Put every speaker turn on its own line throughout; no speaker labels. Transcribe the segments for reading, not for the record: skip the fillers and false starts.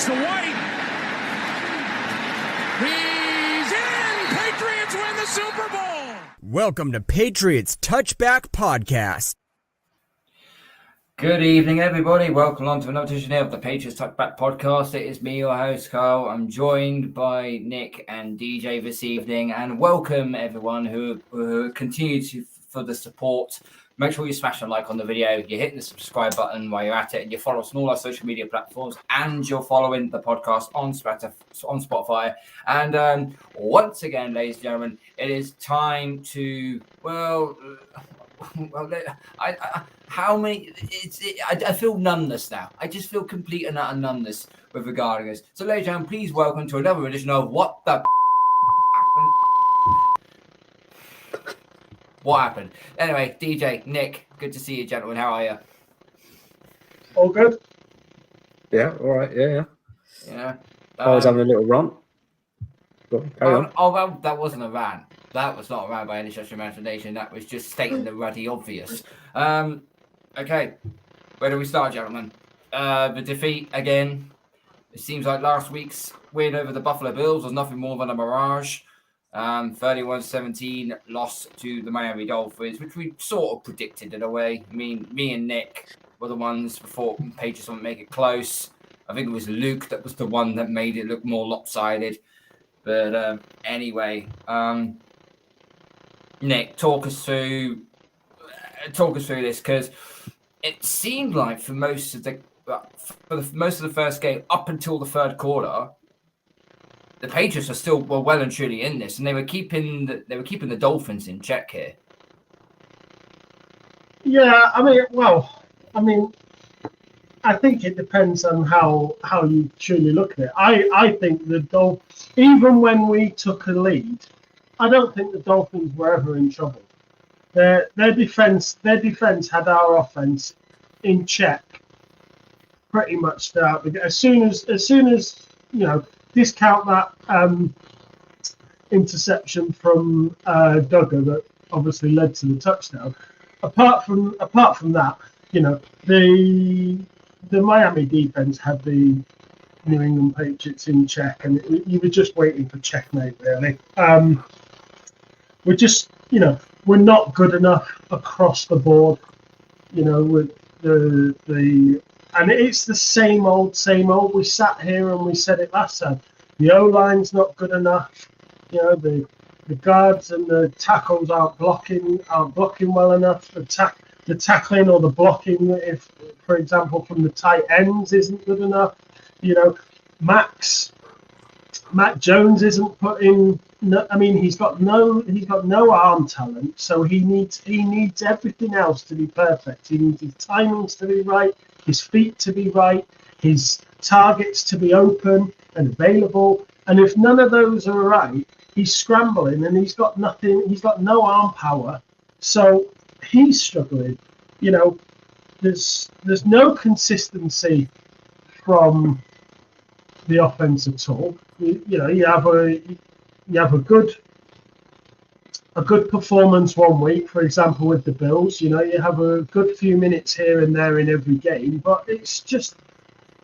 Gets the white. He's in! Patriots win the Super Bowl!
Welcome to Patriots Touchback Podcast.
Good evening, everybody. Welcome on to another edition of the Patriots Touchback Podcast. It is me, your host, Carl. I'm joined by Nick and DJ this evening. And welcome, everyone who continue for the support. Make sure you smash a like on the video. You're hitting the subscribe button while you're at it. And you follow us on all our social media platforms. And you're following the podcast on Spotify. And once again, ladies and gentlemen, it is time to, I feel numbness now. I just feel complete and utter numbness with regarding this. So, ladies and gentlemen, please welcome to another edition of What the Happened? What happened? Anyway, DJ, Nick, good to see you, gentlemen. How are you?
All good?
Yeah, all right, yeah.
Yeah.
I was having a little rant. Carry on.
Well, that wasn't a rant. That was not a rant by any stretch of imagination. That was just stating the ruddy obvious. Okay, where do we start, gentlemen? The defeat again. It seems like last week's win over the Buffalo Bills was nothing more than a mirage. 31-17 loss to the Miami Dolphins, which we sort of predicted in a way. I mean, me and Nick were the ones before Patriots wouldn't make it close. I think it was Luke that was the one that made it look more lopsided. But anyway, Nick, talk us through this, because it seemed like for most of the first game up until the third quarter, the Patriots were well and truly in this, and they were keeping the Dolphins in check here.
Yeah, I think it depends on how you truly look at it. I think the Dolphins, even when we took a lead, I don't think the Dolphins were ever in trouble. Their defense had our offense in check pretty much throughout the game. As soon as discount that interception from Duggar that obviously led to the touchdown. Apart from that, the Miami defense had the New England Patriots in check, and you were just waiting for checkmate, really. We're not good enough across the board, with and it's the same old. We sat here and we said it last time. The O-line's not good enough. The guards and the tackles aren't blocking well enough. The tackling or the blocking, if, for example, from the tight ends isn't good enough. Matt Jones isn't putting. He's got no arm talent, so he needs everything else to be perfect. He needs his timings to be right, his feet to be right, his targets to be open and available. And if none of those are right, he's scrambling and he's got nothing. He's got no arm power, so he's struggling. There's no consistency from the offense at all. You have a good performance one week, for example, with the Bills. You have a good few minutes here and there in every game, but it's just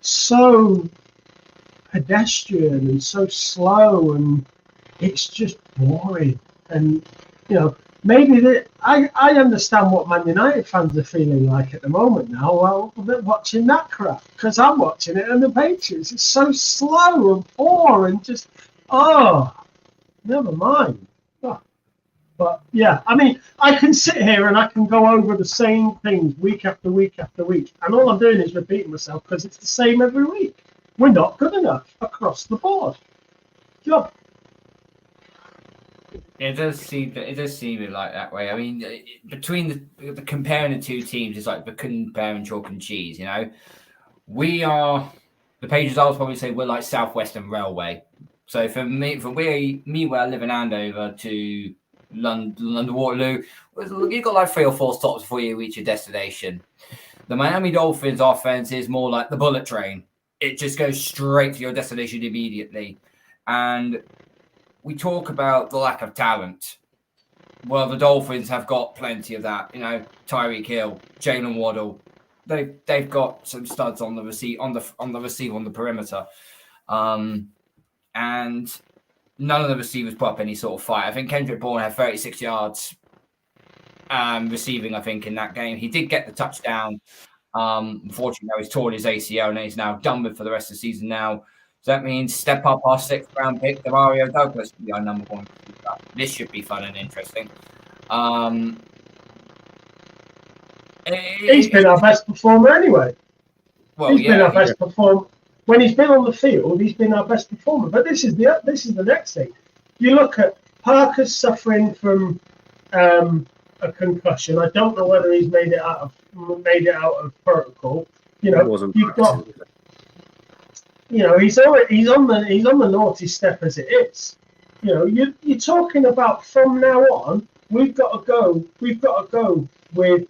so pedestrian and so slow, and it's just boring. And maybe I understand what Man United fans are feeling like at the moment now. Well, they're watching that crap, because I'm watching it, and the Patriots, it's so slow and poor and just never mind. But yeah, I can sit here and I can go over the same things week after week after week, and all I'm doing is repeating myself because it's the same every week. We're not good enough across the board. Job.
It does seem like that way. Between the comparing the two teams, it's like comparing chalk and cheese. The Patriots, I would probably say we're like Southwestern Railway. So for me, where I live in Andover to London Waterloo, you've got like 3 or 4 stops before you reach your destination. The Miami Dolphins offense is more like the bullet train. It just goes straight to your destination immediately. And we talk about the lack of talent. Well, the Dolphins have got plenty of that. Tyreek Hill, Jalen Waddle, they've got some studs on the receive on the perimeter, and none of the receivers put up any sort of fight. I think Kendrick Bourne had 36 yards receiving, I think, in that game. He did get the touchdown. Unfortunately, he's torn his ACL and he's now done with for the rest of the season now. So that means step up our 6th round pick, Demario Douglas, to be our number 1. This should be fun and interesting.
He's been our best performer anyway.
Well,
He's been our best performer. When he's been on the field, he's been our best performer. But this is the next thing. You look at Parker's suffering from a concussion. I don't know whether he's made it out of protocol. You know, you've got. You know, he's on the naughty step as it is. You know, you're talking about from now on. We've got to go with,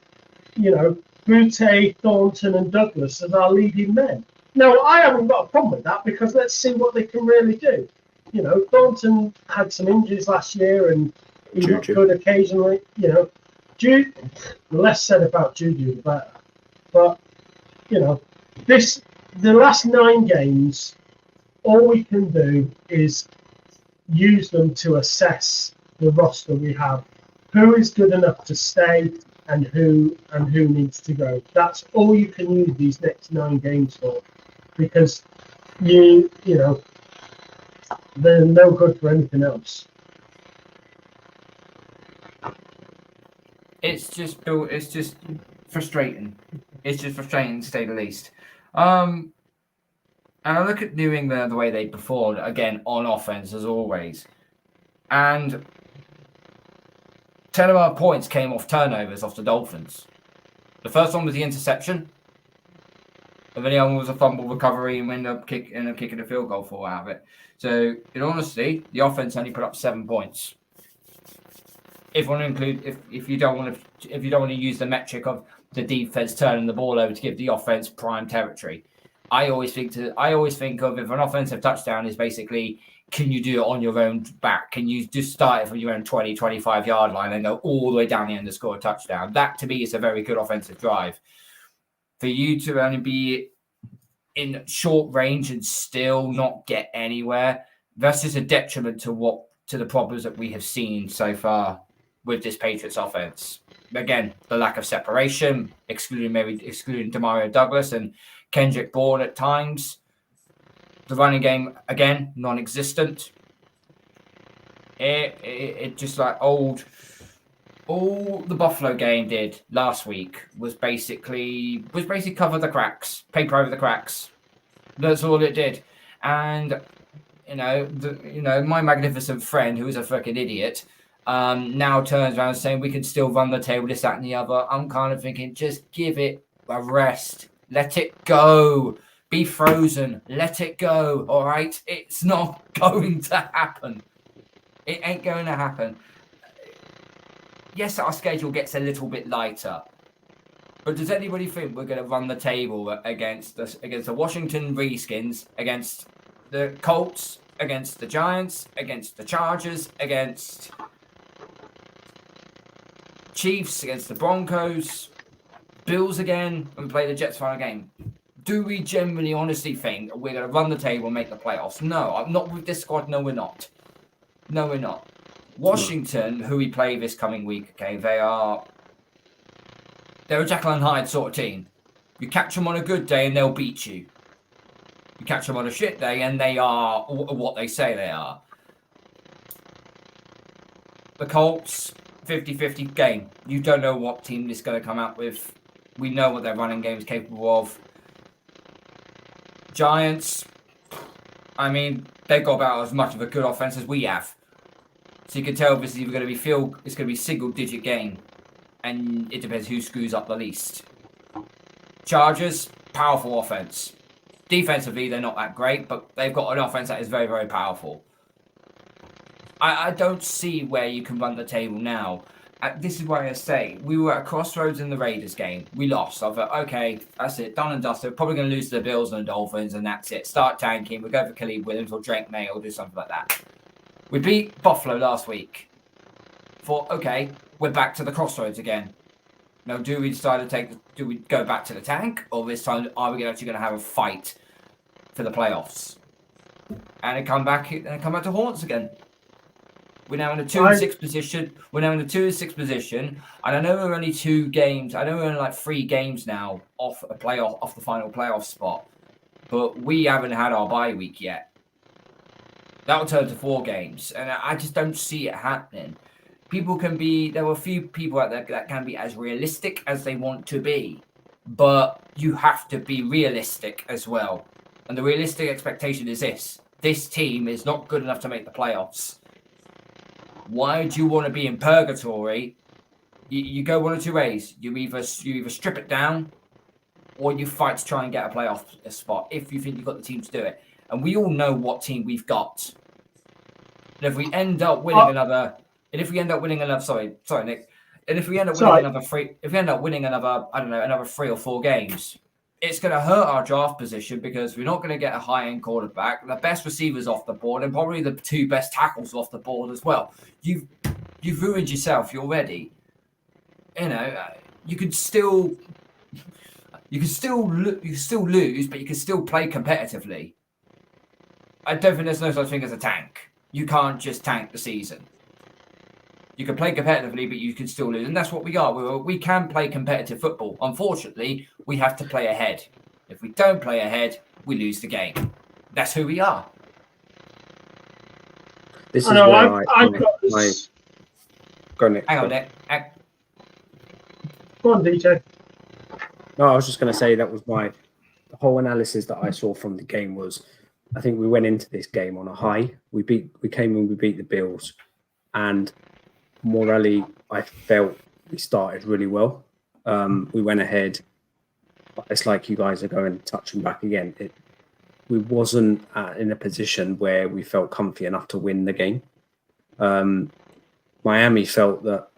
you know, Butte, Thornton, and Douglas as our leading men. Now, I haven't got a problem with that because let's see what they can really do. You know, Thornton had some injuries last year and he looked good occasionally. You know, the less said about Juju, the better. But, you know, the last 9 games, all we can do is use them to assess the roster we have. Who is good enough to stay and who needs to go. That's all you can use these next 9 games for, because you know they're no good for anything else.
It's just frustrating. It's just frustrating to say the least. And I look at New England, the way they performed again on offense as always, and 10 of our points came off turnovers off the Dolphins. The first one was the interception. And then the other one was a fumble recovery and we ended up kicking a field goal for out of it. So, in honesty, the offense only put up 7 points. If you don't want to use the metric of the defense turning the ball over to give the offense prime territory, I always think of if an offensive touchdown is basically, can you do it on your own back? Can you just start it from your own 20, 25 yard line and go all the way down the end to score a touchdown? That to me is a very good offensive drive. For you to only be in short range and still not get anywhere, that's just a detriment to the problems that we have seen so far with this Patriots offense. Again, the lack of separation, excluding Demario Douglas and Kendrick Bourne at times. The running game, again, non-existent. It just like all the Buffalo game did last week was basically cover the cracks, paper over the cracks. That's all it did. And my magnificent friend, who is a freaking idiot, now turns around saying we can still run the table, this, that, and the other. I'm kind of thinking, just give it a rest, let it go. Be frozen. Let it go. All right. It's not going to happen. It ain't going to happen. Yes, our schedule gets a little bit lighter. But does anybody think we're going to run the table against the Washington Redskins, against the Colts, against the Giants, against the Chargers, against Chiefs, against the Broncos, Bills again, and play the Jets final game? Do we genuinely, honestly think we're going to run the table and make the playoffs? No, I'm not with this squad. No, we're not. No, we're not. Washington, who we play this coming week, okay, they're a Jekyll and Hyde sort of team. You catch them on a good day and they'll beat you. You catch them on a shit day and they are what they say they are. The Colts, 50-50 game. You don't know what team is going to come out with. We know what their running game is capable of. Giants, I mean, they've got about as much of a good offense as we have. So you can tell this is either going to be it's going to be single-digit game, and it depends who screws up the least. Chargers, powerful offense. Defensively, they're not that great, but they've got an offense that is very, very powerful. I don't see where you can run the table now. This is why I say we were at a crossroads in the Raiders game. We lost. I thought, okay, that's it, done and dusted. We're probably going to lose to the Bills and the Dolphins, and that's it. Start tanking. We'll go for Khalid Williams or Drake May or do something like that. We beat Buffalo last week. Thought, okay, we're back to the crossroads again. Now, do we decide to do we go back to the tank, or this time are we actually going to have a fight for the playoffs? And then come back to haunt us again. We're now in a 2-6 position. And I know we're only 2 games. I know we're only like 3 games now off the final playoff spot. But we haven't had our bye week yet. That'll turn to 4 games. And I just don't see it happening. There are a few people out there that can be as realistic as they want to be. But you have to be realistic as well. And the realistic expectation is this. This team is not good enough to make the playoffs. Why do you want to be in purgatory? You go one or two ways. You either strip it down, or you fight to try and get a playoff spot if you think you've got the team to do it. And we all know what team we've got. And if we end up winning another, sorry, Nick. And if we end up winning another 3 or 4 games, it's going to hurt our draft position because we're not going to get a high-end quarterback, the best receivers off the board, and probably the 2 best tackles off the board as well. You've ruined yourself already. You could still lose, but you can still play competitively. I don't think there's no such thing as a tank. You can't just tank the season. You can play competitively, but you can still lose. And that's what we are. We can play competitive football. Unfortunately, we have to play ahead. If we don't play ahead, we lose the game. That's who we are.
This is where
I've got this.
Go on, Nick.
Hang on, Nick.
Go on, DJ.
No, I was just going to say that was the whole analysis that I saw from the game was, I think we went into this game on a high. We came and we beat the Bills, and morally, I felt we started really well. We went ahead. But it's like you guys are going touching back again. We wasn't in a position where we felt comfy enough to win the game. Miami felt that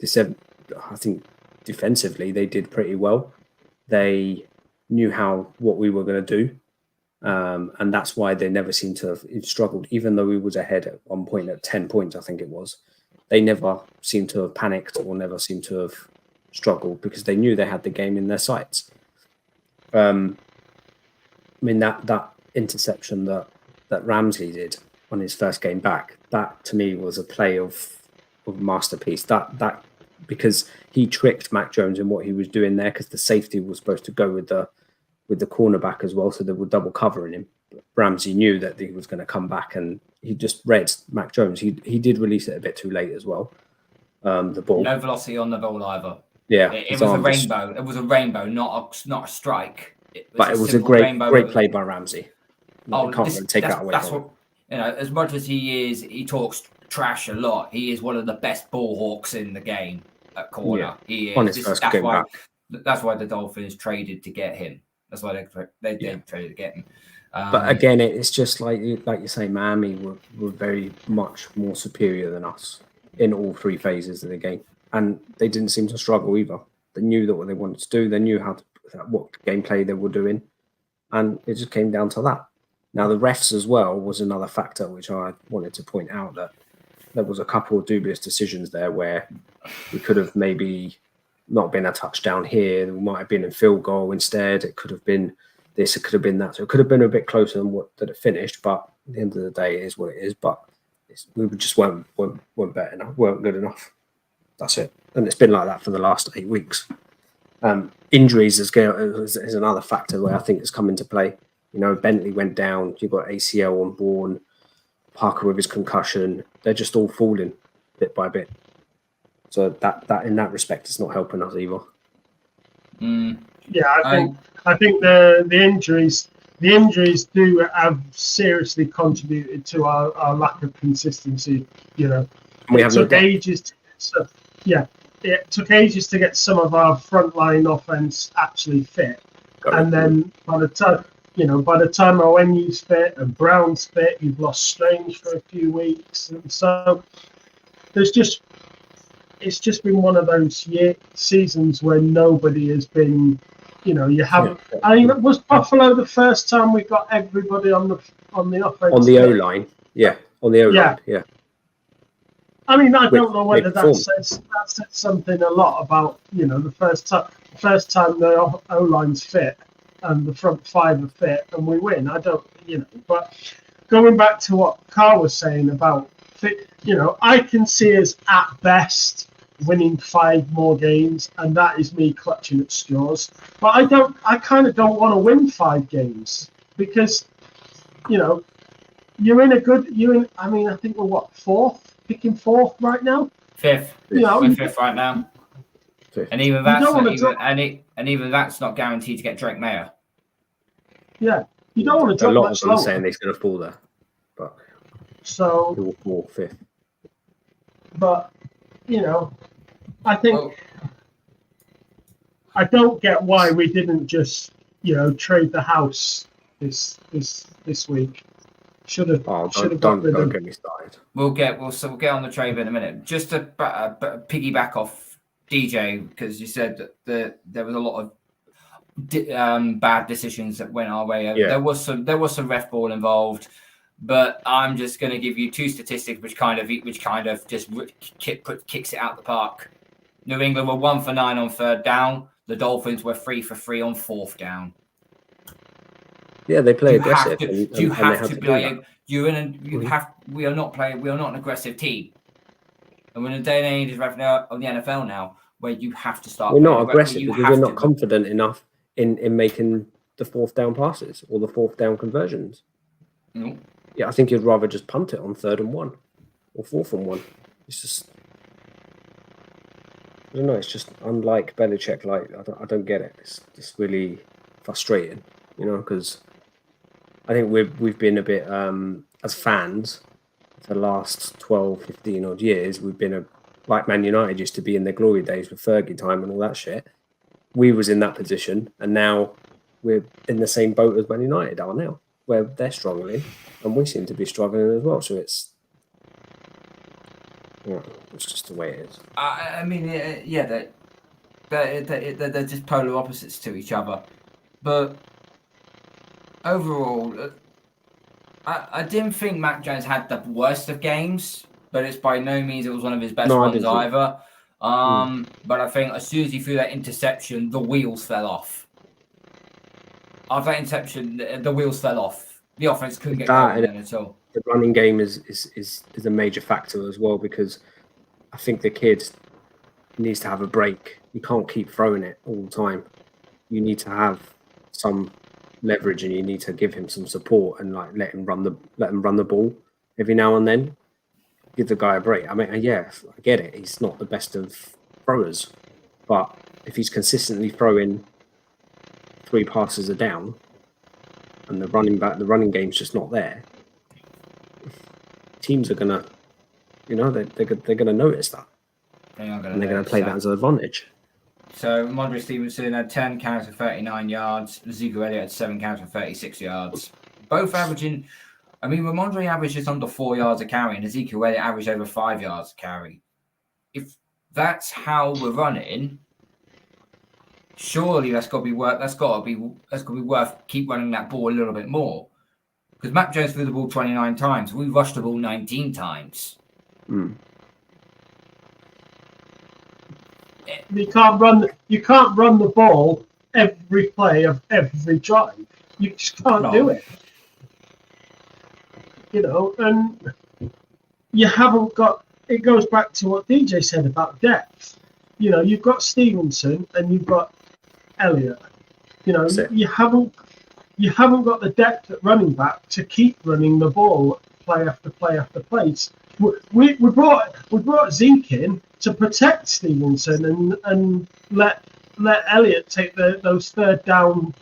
I think defensively they did pretty well. They knew what we were going to do. And that's why they never seemed to have struggled, even though we was ahead at one point at 10 points, I think it was. They never seemed to have panicked or never seemed to have struggled because they knew they had the game in their sights. That interception that Ramsey did on his first game back, that to me was a play of masterpiece. That because he tricked Mac Jones in what he was doing there, because the safety was supposed to go with the cornerback as well, so they were double covering him. But Ramsey knew that he was going to come back, and he just read Mac Jones. He did release it a bit too late as well. The ball,
no velocity on the ball either.
Yeah,
it was a rainbow. It was a rainbow, not a strike.
It was a great play by Ramsey. Can't really take that away.
That's what as much as he talks trash a lot. He is one of the best ball hawks in the game at corner.
Yeah.
He is.
On his first game back.
That's why the Dolphins traded to get him. That's why they traded to get him.
But again, it's just like you say, Miami were very much more superior than us in all 3 phases of the game, and they didn't seem to struggle either. They knew that what they wanted to do. They knew what gameplay they were doing, and it just came down to that. Now the refs as well was another factor which I wanted to point out, that there was a couple of dubious decisions there where we could have maybe not been a touchdown here. It might have been a field goal instead. It could have been this, it could have been that. So it could have been a bit closer than what that it finished. But at the end of the day, it is what it is. But we just weren't better enough, weren't good enough. That's it. And it's been like that for the last 8 weeks. Injuries is another factor where I think it's come into play. Bentley went down. You've got ACL on Bourne, Parker with his concussion. They're just all falling bit by bit. So that in that respect, it's not helping us either.
Yeah, I think the injuries do have seriously contributed to our lack of consistency. It took ages to get some of our frontline offense actually fit, and then by the time Owenyu's fit and Brown's fit, you've lost Strange for a few weeks, and so it's just been one of those seasons where nobody has been. You haven't. I mean, was Buffalo the first time we got everybody on the offense?
On the O line, yeah. On the O line, yeah.
I mean, I don't know whether
They
that says something a lot about, the first time the O-line's fit and the front five are fit and we win. I don't, but going back to what Carl was saying about fit, I can see us at best winning 5 more games, and that is me clutching at straws. But I kind of don't want to win 5 games because, you're in a good, I think we're picking 4th right now?
5th. We're 5th right now.
5th.
And even that's not guaranteed to get Drake Mayer.
Yeah. You don't want to drop
a lot
much
of them
lower.
saying he's going to fall there. But
so
he will fall 5th.
But, I think I don't get why we didn't just, trade the house this week. Should have got rid of.
Don't get me started.
We'll get on the trade in a minute. Just to piggyback off DJ, because you said that there was a lot of bad decisions that went our way.
Yeah.
There was some ref ball involved, but I'm just going to give you 2 statistics which kind of just kicks it out the park. New England were 1 for 9 on 3rd down. The Dolphins were 3 for 3 on 4th down.
Yeah, they play aggressive.
We are not an aggressive team. And when the day and age is right now of the NFL now, where you have to start.
We're not aggressive because we're not confident enough in making the 4th down passes or the 4th down conversions.
No.
Yeah, I think you'd rather just punt it on 3rd and 1 or 4th and 1. It's just, I don't know. It's just unlike Belichick. Like I don't get it. It's just really frustrating, because I think we've been a bit as fans for the last 12, 15 odd years. We've been like Man United used to be in their glory days with Fergie time and all that shit. We was in that position, and now we're in the same boat as Man United are now, where they're struggling, and we seem to be struggling as well. So it's just the way it is.
They're just polar opposites to each other. But overall, I didn't think Mac Jones had the worst of games, but it's by no means it was one of his best ones either. But I think as soon as he threw that interception, the wheels fell off. After that interception, the wheels fell off. The offense couldn't get going then at all.
The running game is a major factor as well, because I think the kid needs to have a break. You can't keep throwing it all the time. You need to have some leverage, and you need to give him some support and let him run the ball every now and then. Give the guy a break. I mean, yeah, I get it. He's not the best of throwers, but if he's consistently throwing 3 passes a down, and the running game's just not there, teams are gonna, they're gonna notice that, and they're gonna play that as an advantage.
So Ramondre Stevenson had 10 carries for 39 yards. Ezekiel Elliott had 7 carries for 36 yards. Both averaging. I mean, Ramondre averaged just under 4 yards a carry, and Ezekiel Elliott averaged over 5 yards a carry. If that's how we're running, surely that's got to be worth keep running that ball a little bit more. Because Mac Jones threw the ball 29 times, we rushed the ball 19 times.
You can't run the ball every play of every drive. You just can't do it. And you haven't got. It goes back to what DJ said about depth. You've got Stevenson and you've got Elliott. You haven't got the depth at running back to keep running the ball play after play after play. We brought Zeke in to protect Stevenson and let Elliott take those 3rd down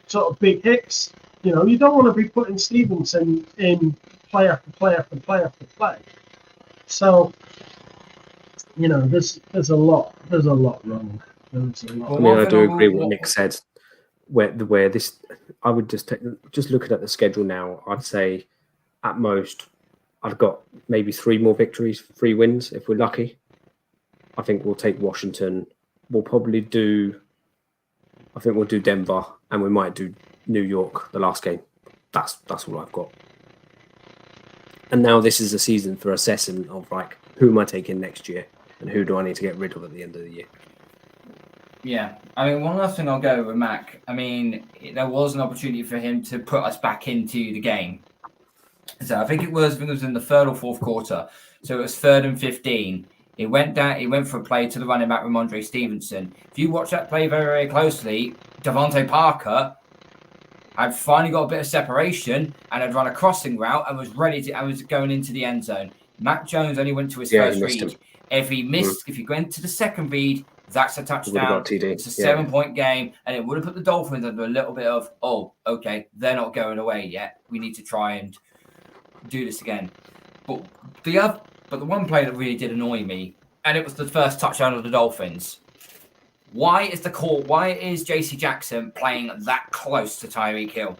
sort of big hits. You don't want to be putting Stevenson in play after play after play after play. So, there's a lot wrong.
I do agree with what Nick said. Where this, I would just looking at the schedule now, I'd say at most I've got maybe 3 more victories, 3 wins if we're lucky. I think we'll take Washington. We'll probably do. I think we'll do Denver, and we might do New York the last game. That's all I've got. And now this is a season for assessing of who am I taking next year, and who do I need to get rid of at the end of the year?
Yeah, I mean, one last thing I'll go with Mac. I mean, there was an opportunity for him to put us back into the game. So I think it was in the third or fourth quarter. So it was 3rd and 15. He went down. He went for a play to the running back, Ramondre Stevenson. If you watch that play very, very closely, Devontae Parker had finally got a bit of separation and had run a crossing route and was ready to. And was going into the end zone. Mac Jones only went to his first read. If he missed, if he went to the second read, that's a touchdown. It's a 7-point game, and it would have put the Dolphins under a little bit of, oh, okay, they're not going away yet. We need to try and do this again. But the one play that really did annoy me, and it was the first touchdown of the Dolphins. Why is JC Jackson playing that close to Tyreek Hill?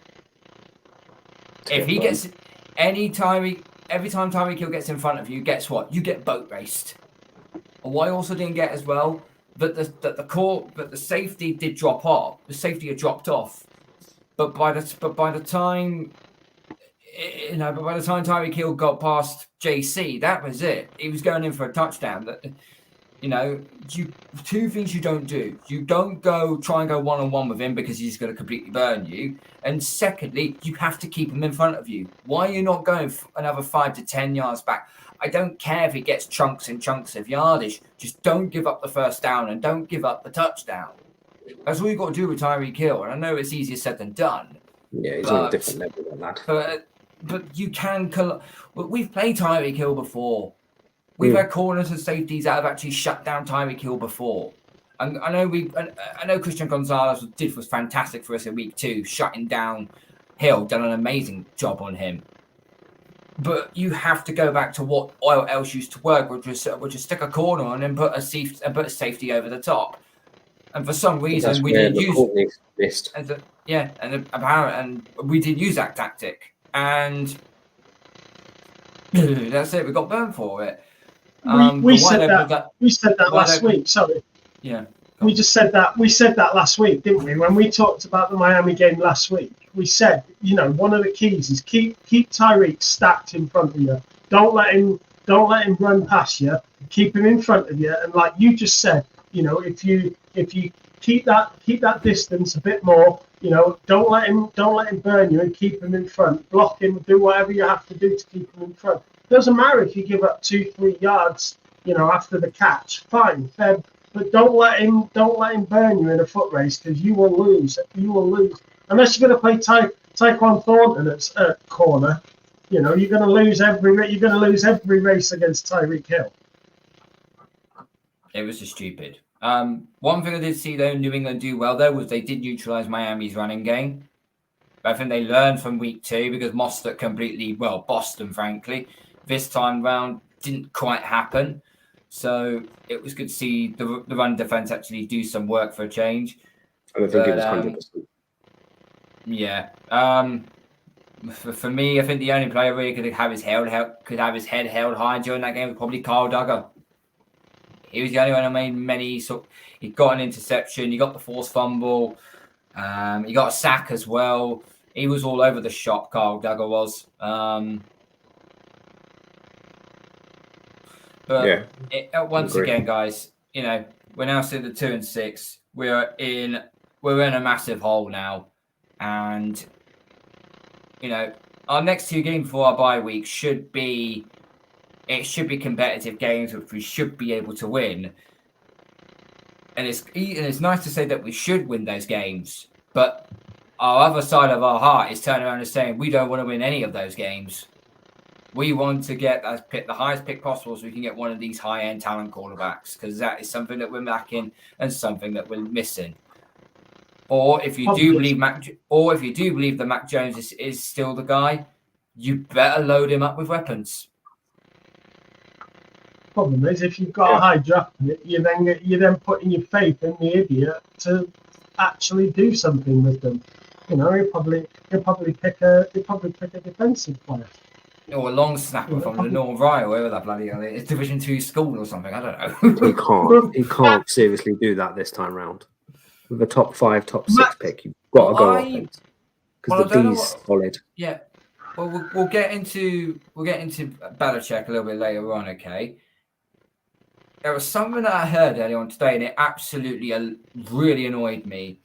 If he gets every time Tyreek Hill gets in front of you, guess what? You get boat raced. And what I also didn't get as well, that the safety did drop off. The safety had dropped off, but by the time Tyreek Hill got past JC, that was it. He was going in for a touchdown. Two things you don't do. You don't try and go one-on-one with him because he's going to completely burn you. And secondly, you have to keep him in front of you. Why are you not going another 5 to 10 yards back? I don't care if he gets chunks and chunks of yardage. Just don't give up the first down and don't give up the touchdown. That's all you've got to do with Tyreek Hill. And I know it's easier said than done.
Yeah, he's on a different level than that.
But you can... We've played Tyreek Hill before. We've had corners and safeties that have actually shut down Tyreek Hill before. And I know Christian Gonzalez was fantastic for us in week 2, shutting down Hill, done an amazing job on him. But you have to go back to what else used to work, which is stick a corner on and put a safety over the top. And for some reason, we didn't use and we did use that tactic, and that's it. We got burned for it.
We said that last week. Sorry.
Yeah.
We just said that. We said that last week, didn't we? When we talked about the Miami game last week, we said, one of the keys is keep Tyreek stacked in front of you. Don't let him run past you. Keep him in front of you. And like you just said, if you keep that distance a bit more, don't let him burn you and keep him in front. Block him. Do whatever you have to do to keep him in front. Doesn't matter if you give up 2-3 yards, after the catch. Fine, fair. But don't let him burn you in a foot race, because you will lose. You will lose unless you're going to play Tyquan Thornton at corner. You're going to lose every race against Tyreek Hill.
It was just stupid. One thing I did see though, New England do well though, was they did neutralize Miami's running game. I think they learned from week 2 because Mostert completely bossed them. Frankly, this time round didn't quite happen. So it was good to see the run defense actually do some work for a change.
I don't think it was 100%.
Yeah. For me, I think the only player really could have his head held high during that game was probably Kyle Duggar. He was the only one who made many. He got an interception. He got the forced fumble. He got a sack as well. He was all over the shop. Kyle Duggar was. But once again, guys, we're now sitting at 2-6. We're in a massive hole now, and our next 2 games for our bye week should be competitive games, which we should be able to win. And it's nice to say that we should win those games, but our other side of our heart is turning around and saying we don't want to win any of those games. We want to get the highest pick possible so we can get one of these high-end talent quarterbacks, because that is something that we're lacking and something that we're missing. Or if you do believe that Mac Jones is still the guy, you better load him up with weapons.
Problem is, if you've got a high draft pick, you're then putting your faith in the idiot to actually do something with them. He'll probably pick a defensive player.
Or a long snapper from the North Rye, or whatever that bloody it's Division 2 school or something. I don't
know. He can't seriously do that this time round. With a top 5, top 6 pick, you've got to go offense, because the B's solid.
Yeah. Well, we'll get into Belichick a little bit later on. Okay. there was something that I heard earlier on today, and it absolutely really annoyed me.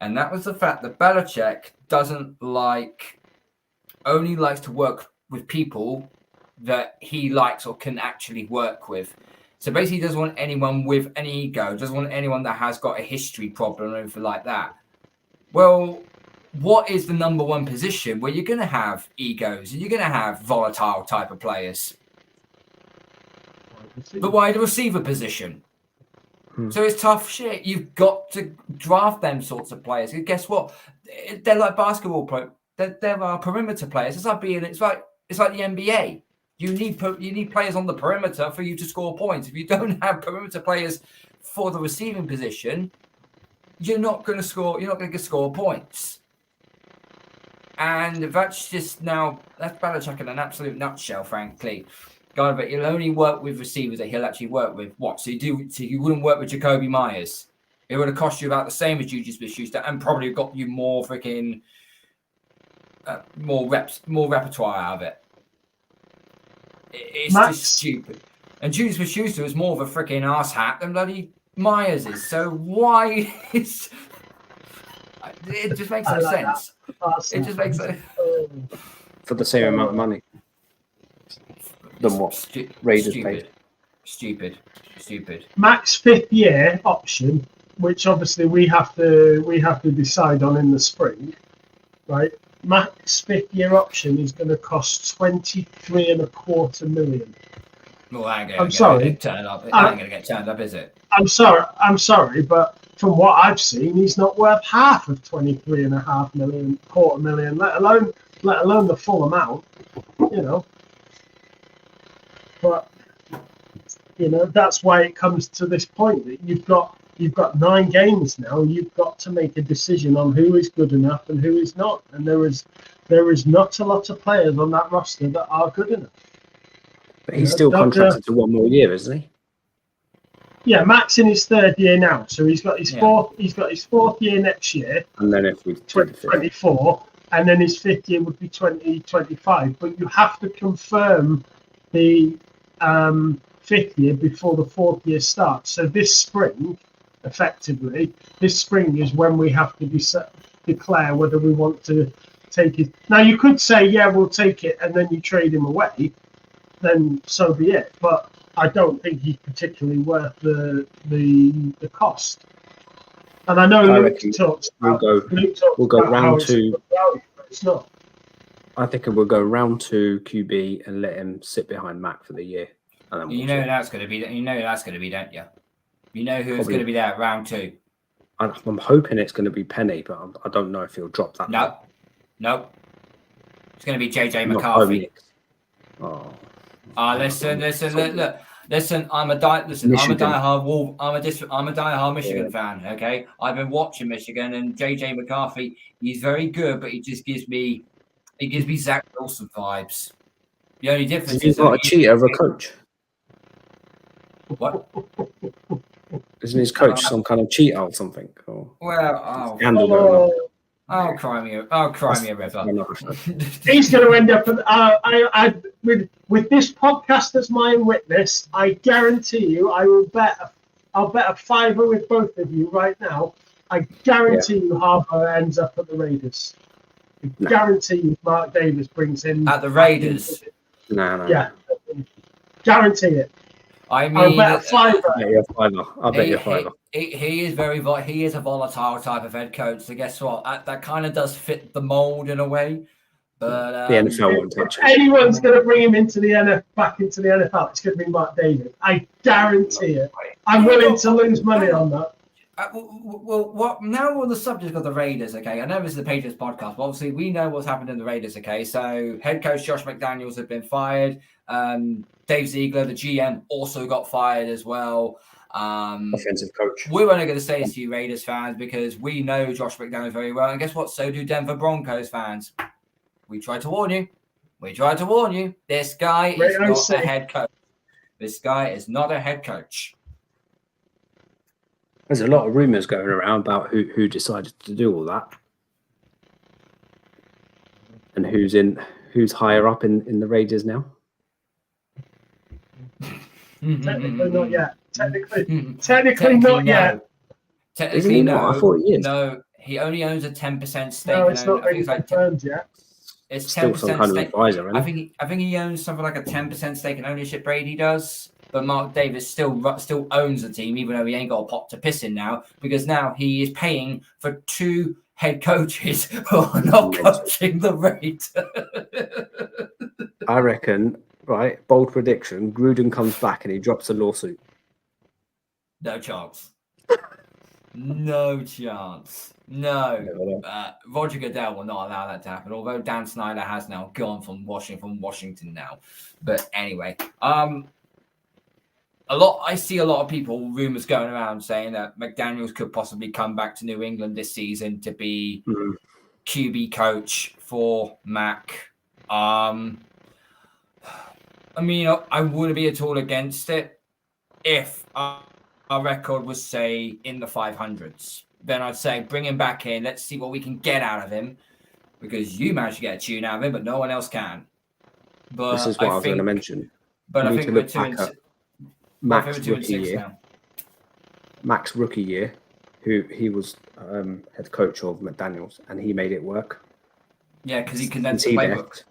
And that was the fact that Belichick only likes to work with people that he likes or can actually work with. So basically, he doesn't want anyone with an ego, doesn't want anyone that has got a history problem or anything like that. Well, what is the number one position where you're going to have egos and you're going to have volatile type of players? The wide receiver position. So it's tough shit. You've got to draft them sorts of players. And guess what? They're like basketball there are perimeter players. It's like the NBA. You need players on the perimeter for you to score points. If you don't have perimeter players for the receiving position, you're not going to score points. And that's Belichick in an absolute nutshell, frankly. But he'll only work with receivers that he'll actually work with. What? So you wouldn't work with Jacoby Myers. It would have cost you about the same as Juju Smith-Schuster and probably got you more freaking more repertoire out of it. It's just stupid. And Juju Smith-Schuster is more of a freaking asshat than bloody Myers is. So why is it just makes no sense. It just makes sense.
For the same amount of money than what Raiders paid.
Stupid.
Max 5th year option, which obviously we have to decide on in the spring, right? Max 5th year option is going to cost $23.25 million.
Well, I ain't
I'm sorry.
It ain't going to get turned up, is it?
I'm sorry, but from what I've seen, he's not worth half of $23.5 million, quarter million, let alone the full amount. But that's why it comes to this point that you've got 9 games now. You've got to make a decision on who is good enough and who is not. And there is not a lot of players on that roster that are good enough.
But he's still contracted to one more year, isn't he?
Yeah, Max in his 3rd year now, so he's got his fourth. He's got his 4th year next year.
And then if we
2024, and then his 5th year would be 2025. But you have to confirm the 5th year before the 4th year starts. So this spring, effectively, is when we have to declare whether we want to take it. Now you could say, yeah, we'll take it, and then you trade him away. Then so be it. But I don't think he's particularly worth the cost. And I know Luke talks about
we'll go round 2.
But it's not.
I think we'll go round 2 QB and let him sit behind Mac for the year. And then
that's going to be. You know that's going to be, don't you? You know who's going to be there at round 2.
I'm hoping it's going to be Penny, but I don't know if he'll drop that.
No. It's going to be JJ McCarthy. Listen. I'm a diehard Wolf. I'm a diehard Michigan fan. Okay, I've been watching Michigan and JJ McCarthy. He's very good, but he gives me Zach Wilson vibes. The only difference is
he's not a cheater of a coach.
What?
Isn't his coach some kind of cheater or something?
Cry me a river.
He's going to end up with this podcast as my witness. I guarantee you, I'll bet a $5 with both of you right now. I guarantee you, Harbour ends up at the Raiders. I guarantee you, Mark Davis brings him
at the Raiders.
No.
Yeah, guarantee it.
I mean,
I'll bet a $5.
I'll bet you a $5.
He is a volatile type of head coach. So guess what? That kind of does fit the mold in a way. But
the NFL won't touch it.
Anyone's going to bring him back into the NFL, it's going to be Mark Davis. I guarantee it. I'm willing to lose money on that.
Now we're on the subject of the Raiders, okay? I know this is the Patriots podcast, but obviously we know what's happened in the Raiders, okay? So head coach Josh McDaniels has been fired. Dave Ziegler, the GM, also got fired as well.
Offensive coach.
We're only going to say this to you Raiders fans because we know Josh McDaniels very well. And guess what? So do Denver Broncos fans. We tried to warn you. This guy is not a head coach. This guy is not a head coach.
There's a lot of rumors going around about who decided to do all that. And who's higher up in the Raiders now.
Technically not yet. Technically not yet.
Technically, no.
I thought he is.
No, he only owns a 10% stake.
No, it's not
I think
been
it's like
confirmed yet.
it's
Still
10%
some kind of
stake.
advisor,
I
isn't he?
think he owns something like a 10% stake in ownership. Brady does, but Mark Davis still owns the team, even though he ain't got a pot to piss in now, because now he is paying for 2 head coaches who are not coaching the Raiders.
I reckon, right? Bold prediction: Gruden comes back and he drops a lawsuit.
No chance. No chance. No. Roger Goodell will not allow that to happen, although Dan Snyder has now gone from Washington now. But anyway, I see a lot of rumors going around saying that McDaniels could possibly come back to New England this season to be QB coach for Mac. I mean, I wouldn't be at all against it if our record was, say, in the 500s. Then I'd say bring him back in. Let's see what we can get out of him, because you managed to get a tune out of him, but no one else can. But
this is what I was going to mention.
But I think we're
Mac's rookie year. Mac's rookie year, who he was head coach of McDaniels, and he made it work.
Yeah, because he condensed the playbook.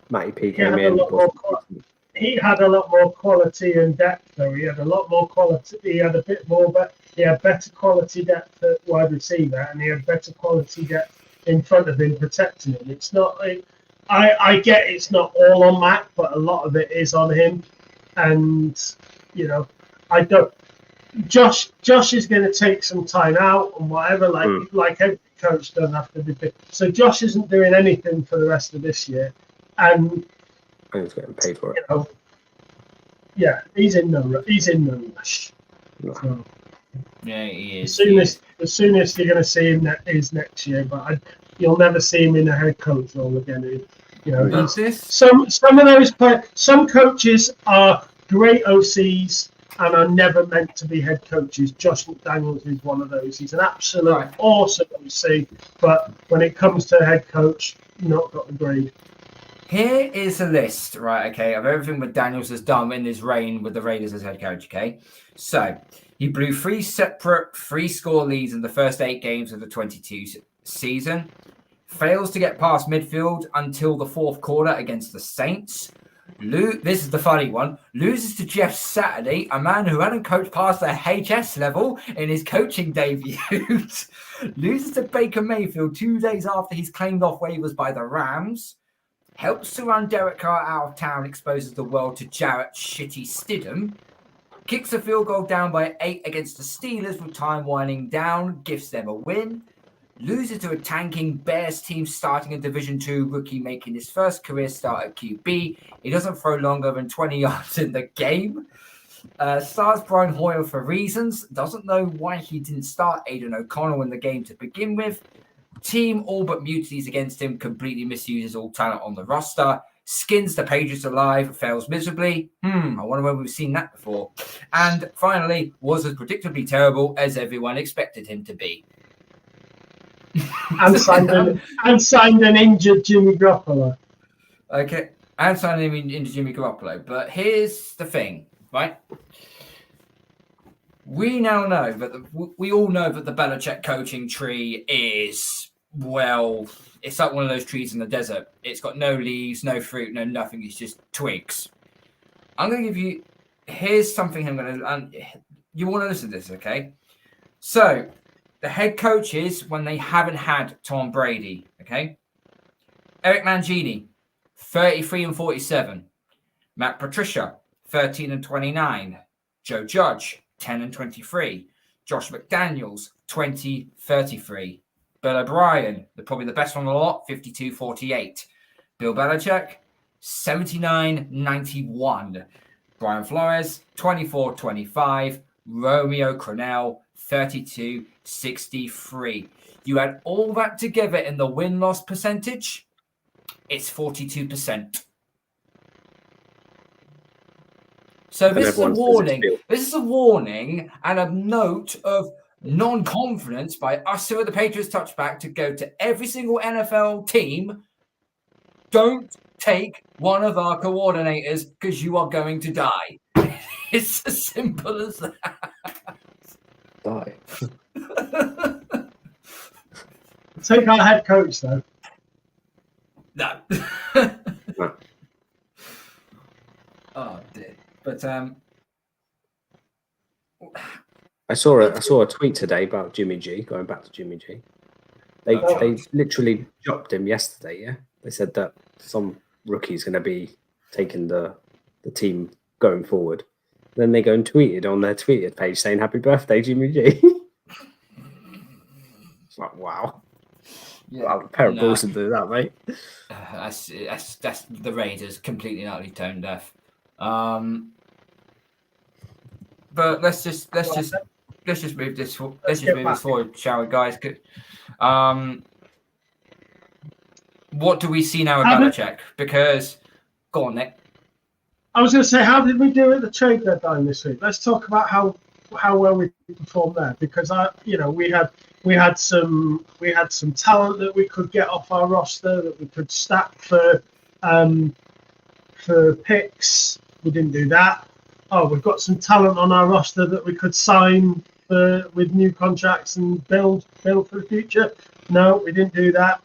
Matty P came in.
He had a lot more quality and depth, though. He had a lot more quality. He had a bit more, but he had better quality depth at wide receiver, and he had better quality depth in front of him protecting him. It's not. I get it's not all on Mac, but a lot of it is on him. And I don't. Josh is going to take some time out and whatever, like every coach does after the big. So Josh isn't doing anything for the rest of this year, and
he's getting paid for it.
Yeah, he's in no rush.
No.
So,
yeah, he is.
The soonest you're going to see him is next year, but you'll never see him in a head coach role again. Some of those some coaches are great OCs and are never meant to be head coaches. Josh McDaniels is one of those. He's an absolute awesome OC, but when it comes to head coach, not got the grade.
Here is a list, right, okay, of everything McDaniels has done in his reign with the Raiders as head coach, okay? So, he blew 3 separate 3-score leads in the first 8 games of the 22 season. Fails to get past midfield until the 4th quarter against the Saints. This is the funny one. Loses to Jeff Saturday, a man who hadn't coached past the HS level in his coaching debut. Loses to Baker Mayfield 2 days after he's claimed off waivers by the Rams. Helps to run Derek Carr out of town, exposes the world to Jarrett Shitty Stidham. Kicks a field goal down by 8 against the Steelers with time winding down, gives them a win. Loses to a tanking Bears team starting a Division II rookie making his first career start at QB. He doesn't throw longer than 20 yards in the game. Starts Brian Hoyer for reasons. Doesn't know why he didn't start Aiden O'Connell in the game to begin with. Team all but mutinies against him, completely misuses all talent on the roster, skins the Patriots alive, fails miserably. I wonder where we've seen that before. And finally, was as predictably terrible as everyone expected him to be.
And signed an injured Jimmy Garoppolo.
Okay, and signed him into Jimmy Garoppolo. But here's the thing, right? We now know that we all know that the Belichick coaching tree is, well, it's like one of those trees in the desert. It's got no leaves, no fruit, no nothing. It's just twigs. I'm going to give you, here's something you want to listen to this, okay? So, the head coaches, when they haven't had Tom Brady, okay? Eric Mangini, 33-47. Matt Patricia, 13-29. Joe Judge, 10-23. Josh McDaniels, 20-33. Bill O'Brien, probably the best one of the lot, 52-48. Bill Belichick, 79-91. Brian Flores, 24-25. Romeo Crennel, 32-63. You add all that together in the win-loss percentage, it's 42%. So this is a warning. This is a warning and a note of non-confidence by us here at the Patriots Touchback to go to every single NFL team. Don't take one of our coordinators because you are going to die. It's as simple as that.
Die.
Take our head coach though.
No.
No.
Oh dear. But
I saw a tweet today about Jimmy G. Going back to Jimmy G. They literally dropped him yesterday. Yeah, they said that some rookie's going to be taking the team going forward. Then they go and tweeted on their tweeted page saying "Happy birthday, Jimmy G." It's like wow.
yeah,
Wow, a pair of balls to do that, mate.
That's the Raiders completely and utterly tone deaf. But let's just move this forward, shall we, guys? What do we see now with Belichick? Because go on, Nick.
I was going to say, how did we do at the trade deadline this week? Let's talk about how well we performed there, because we had some talent that we could get off our roster that we could stack for picks. We didn't do that. Oh, we've got some talent on our roster that we could sign with new contracts and build for the future. No, we didn't do that.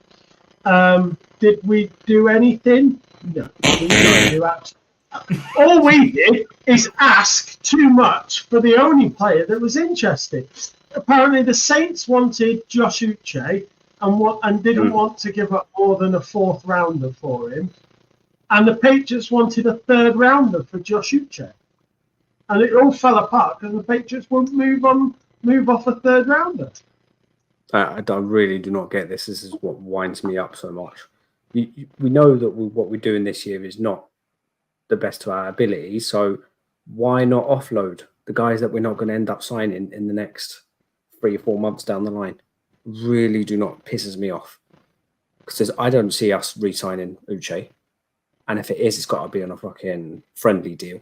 Did we do anything? No, we didn't do actually. All we did is ask too much for the only player that was interested. Apparently, the Saints wanted Josh Uche and didn't want to give up more than a 4th rounder for him. And the Patriots wanted a 3rd rounder for Josh Uche. And it all fell apart because the Patriots won't move off a 3rd rounder.
I really do not get this. This is what winds me up so much. We know that what we're doing this year is not the best to our ability. So why not offload the guys that we're not going to end up signing in the next 3 or 4 months down the line? Really do not pisses me off, because I don't see us re-signing Uche, and if it is, it's got to be on a fucking friendly deal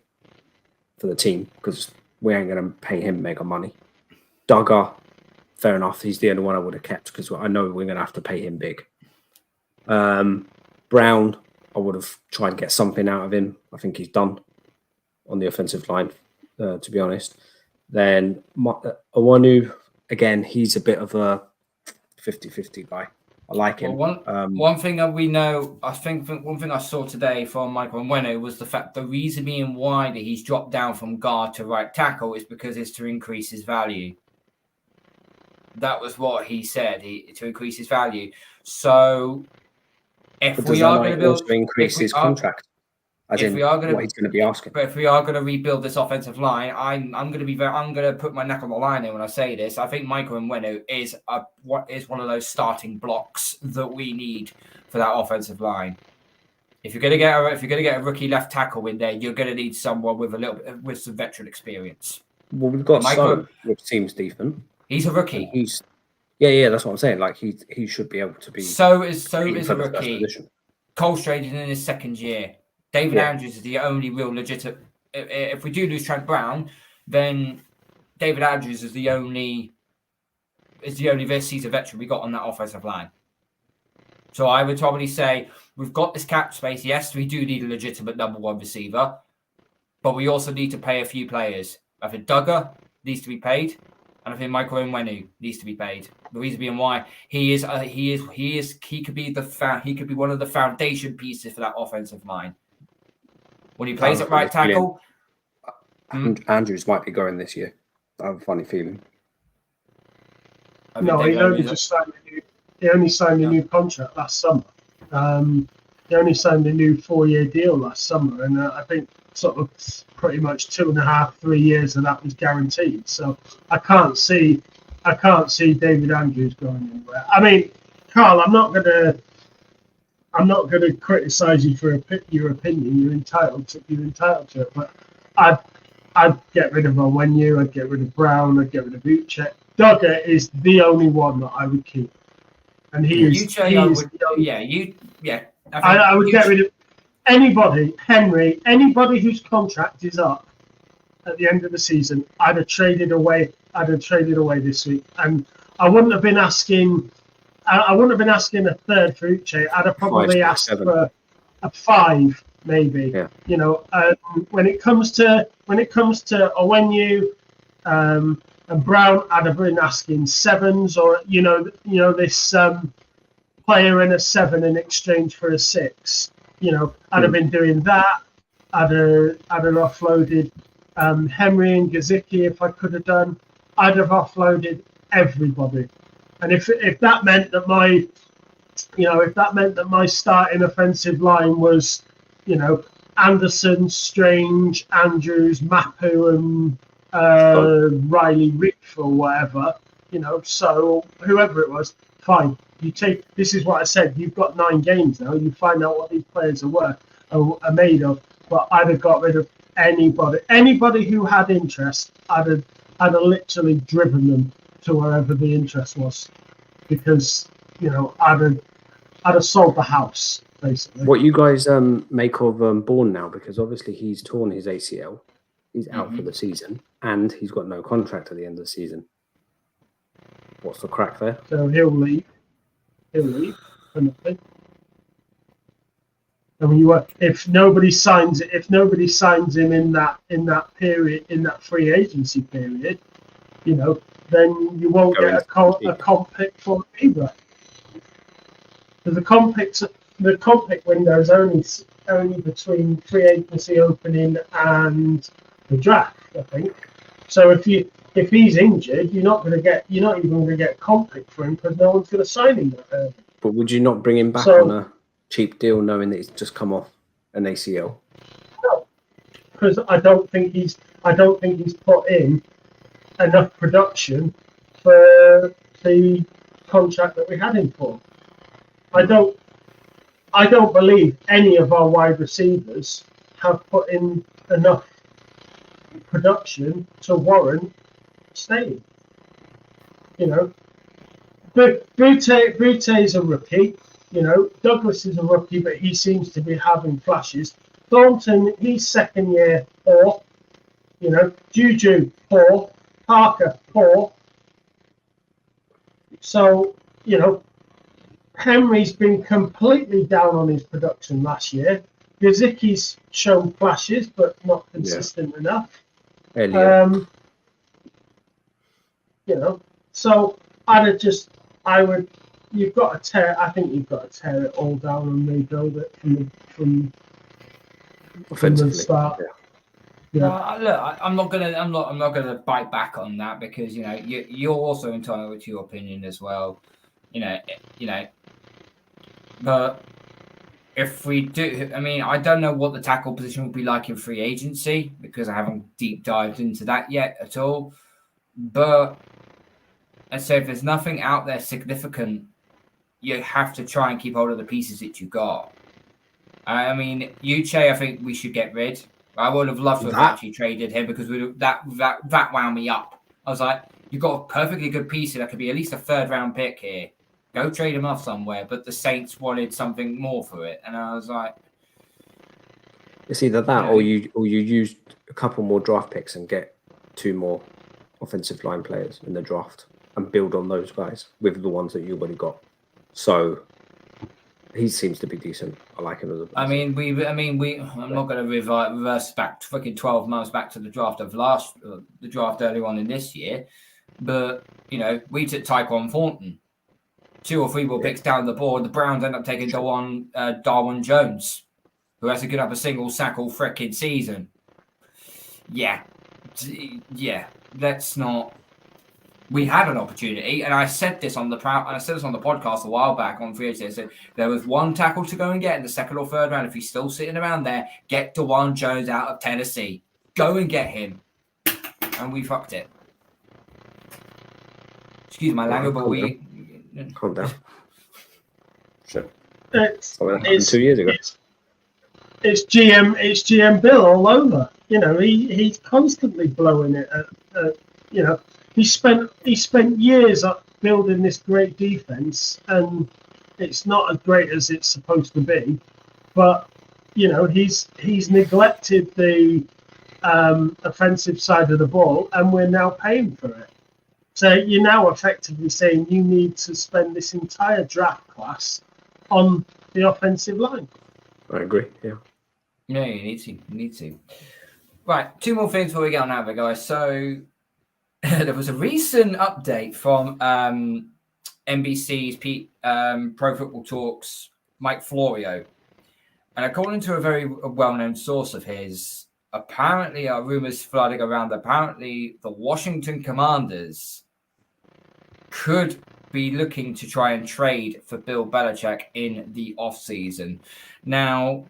for the team, because we ain't going to pay him mega money. Duggar, fair enough, he's the only one I would have kept because I know we're going to have to pay him big. Brown, I would have tried and get something out of him. I think he's done on the offensive line, to be honest. Then Awanu, again, he's a bit of a 50-50 guy. I like him.
Well, one thing that we know, I think one thing I saw today from Michael Onwenu was the reason being why that he's dropped down from guard to right tackle is because it's to increase his value. That was what he said, to increase his value. So if we are going to build,
increase his contract, as in what he's going to be asking.
But if we are going to rebuild this offensive line, I'm going to put my neck on the line here when I say this. I think Michael Onwenu is one of those starting blocks that we need for that offensive line. If you're going to get a rookie left tackle in there, you're going to need someone with some veteran experience.
Well, we've got Michael, which seems decent.
He's a rookie.
Yeah, that's what I'm saying. Like he should be able to be.
So is a rookie. Cole Strange is in his 2nd year. David Andrews is the only real legitimate. If we do lose Trent Brown, then David Andrews is the only this season veteran we got on that offensive line. So I would probably say we've got this cap space. Yes, we do need a legitimate number 1 receiver, but we also need to pay a few players. I think Duggar needs to be paid, and I think Michael Onwenu needs to be paid. The reason being why he could be one of the foundation pieces for that offensive line. When he plays at right tackle,
Andrews might be going this year. I have a funny feeling.
No, he only signed a new contract last summer. He only signed a new 4-year deal last summer, and I think sort of pretty much 2.5, 3 years of that was guaranteed. So I can't see David Andrews going anywhere. I mean, Carl, I'm not gonna criticize you for your opinion. You're entitled to it. But I'd get rid of Onwenu. I'd get rid of Brown. I'd get rid of Uche. Duggar is the only one that I would keep, and I would get rid of anybody, Henry, anybody whose contract is up at the end of the season. I'd have traded away this week, and I wouldn't have been asking a 3rd for Uche. I'd have probably asked for a 5 maybe.
Yeah.
You know, when it comes to Owenu and Brown, I'd have been asking sevens, or this player in a 7 in exchange for a 6. I'd have been doing that. I'd have offloaded Henry and Gazicki if I could have done. I'd have offloaded everybody, and if that meant that my starting offensive line was, Anderson, Strange, Andrews, Mapu, and Riley Rich or whatever, so whoever it was, fine. This is what I said. You've got 9 games now. You find out what these players are made of. But I'd have got rid of anybody who had interest. I'd have literally driven them to wherever the interest was, because I'd have sold the house basically.
What you guys make of Bourne now? Because obviously he's torn his ACL, he's out for the season, and he's got no contract at the end of the season. What's the crack there?
So he'll leave for nothing. I mean, if nobody signs him in that period, in that free agency period, then you won't get a comp pick for either. Because the comp pick window is only between free agency opening and the draft, I think. So if he's injured, you're not even going to get a comp pick for him, because no one's going to sign him that early.
But would you not bring him back on a cheap deal, knowing that he's just come off an ACL?
No, because I don't think he's put in enough production for the contract that we had him for. I don't believe any of our wide receivers have put in enough production to warrant staying. Brute is a rookie. Douglas is a rookie, but he seems to be having flashes. Thornton, he's second year, poor. Juju, poor. Parker, poor. So, Henry's been completely down on his production last year. Gazicki's shown flashes, but not consistent enough.
Elliot.
So you've got to tear. I think you've got to tear it all down and rebuild it from the start.
Yeah. Look, I'm not gonna bite back on that, because you're also entitled to your opinion as well. But if we do, I don't know what the tackle position will be like in free agency, because I haven't deep dived into that yet at all. But I say, if there's nothing out there significant, you have to try and keep hold of the pieces that you got. Uche, I think we should get rid. I would have loved to have actually traded him, because that wound me up. I was like, you've got a perfectly good piece that could be at least a 3rd round pick here. Go trade him off somewhere. But the Saints wanted something more for it, and I was like,
it's either that or you use a couple more draft picks and get 2 more offensive line players in the draft and build on those guys with the ones that you already got. So he seems to be decent. I like him as a person.
I'm not going to reverse back fucking 12 months back to the draft of the draft early on in this year, but we took Tyquan Thornton. 2 or 3 more picks down the board. The Browns end up taking Darwin Jones, who hasn't given up a single sack all freaking season. Yeah. Let's not. We had an opportunity, and I said this on the podcast a while back on free agency. I said there was one tackle to go and get in the 2nd or 3rd round. If he's still sitting around there, get DeJuan Jones out of Tennessee. Go and get him, and we fucked it. Excuse my language, but we.
Calm down. Sure.
It's
2 years ago.
It's GM Bill all over. He's constantly blowing it. He spent years up building this great defense, and it's not as great as it's supposed to be. But he's neglected the offensive side of the ball, and we're now paying for it. So you're now effectively saying you need to spend this entire draft class on the offensive line.
I agree. Yeah.
No, you need to. You need to. Right, 2 more things before we get on over, guys. So there was a recent update from NBC's Pro Football Talks Mike Florio. And according to a very well-known source of his, apparently rumors flooding around. Apparently, the Washington Commanders could be looking to try and trade for Bill Belichick in the offseason. Now,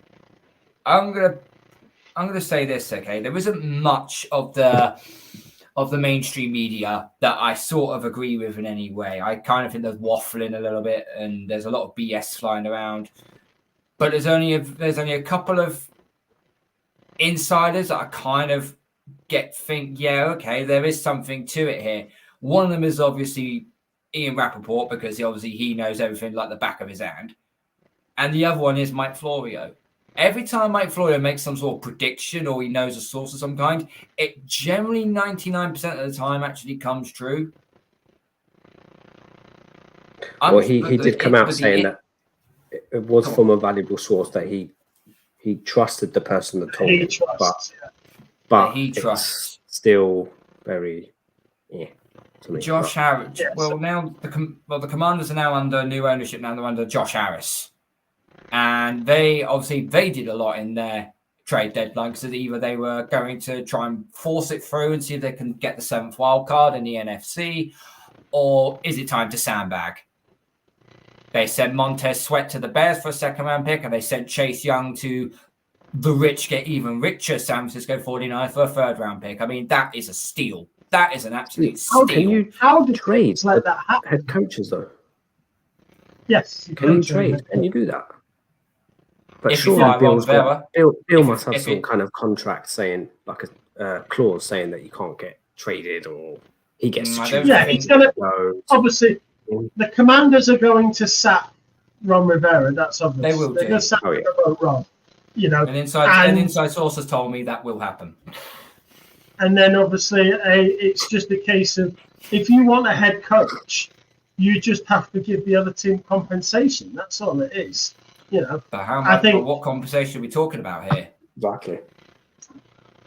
I'm gonna say this, okay? There isn't much of the mainstream media that I sort of agree with in any way. I kind of think there's waffling a little bit, and there's a lot of BS flying around. But there's only a couple of insiders that I kind of think, yeah, okay, there is something to it here. One of them is obviously Ian Rappaport, because he knows everything like the back of his hand. And the other one is Mike Florio. Every time Mike Florio makes some sort of prediction or he knows a source of some kind, it generally 99% of the time actually comes true.
Well, he did come out saying that it was from a valuable source that he trusted the person that told him. But
he trusts.
Still very,
Josh Harris. Yeah, now the Commanders are now under new ownership. Now they're under Josh Harris, and they did a lot in their trade deadline, because either they were going to try and force it through and see if they can get the 7th wild card in the NFC, or is it time to sandbag? They sent Montez Sweat to the Bears for a 2nd-round pick, and they sent Chase Young to the rich get even richer San Francisco 49ers for a 3rd-round pick. I mean, that is a steal. That is an absolute steal.
How do trades like that happen? Head coaches, though.
Yes.
Can you trade? Can you do that? But
if
surely Bill must have some kind of contract saying, like a clause saying that you can't get traded, or he gets to choose.
Yeah, he's going to. Obviously, the Commanders are going to sack Ron Rivera. That's obvious.
They will.
They're going to sack Ron.
An inside source has told me that will happen.
And then obviously, it's just a case of, if you want a head coach, you just have to give the other team compensation. That's all it is. But
how much? What compensation are we talking about here?
Exactly.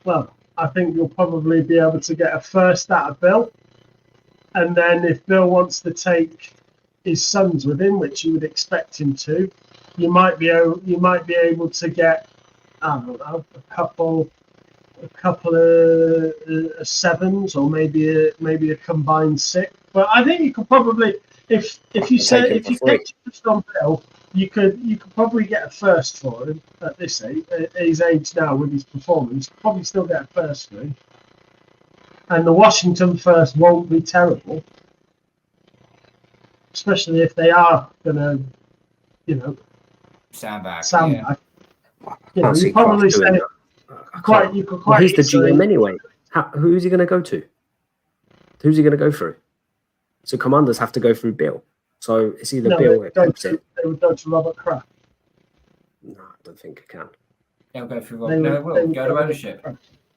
Well, I think you'll probably be able to get a first out of Bill, and then if Bill wants to take his sons with him, which you would expect him to, you might be able to get, I don't know, a couple of 7s, or maybe a combined 6. But I think you could probably, if you get just on Bill, you could probably get a first for him at this age, at his age now, with his performance. Probably still get a first for him, and the Washington first won't be terrible, especially if they are gonna,
sandbag.
Yeah. You probably say quite. You could quite.
He's the GM anyway. Who's he going to go to? Who's he going to go through? So Commanders have to go through Bill. So it's either Bill or
they would go to Robert Kraft.
No, I don't think it can.
He'll go through Robert. No, it will go to ownership.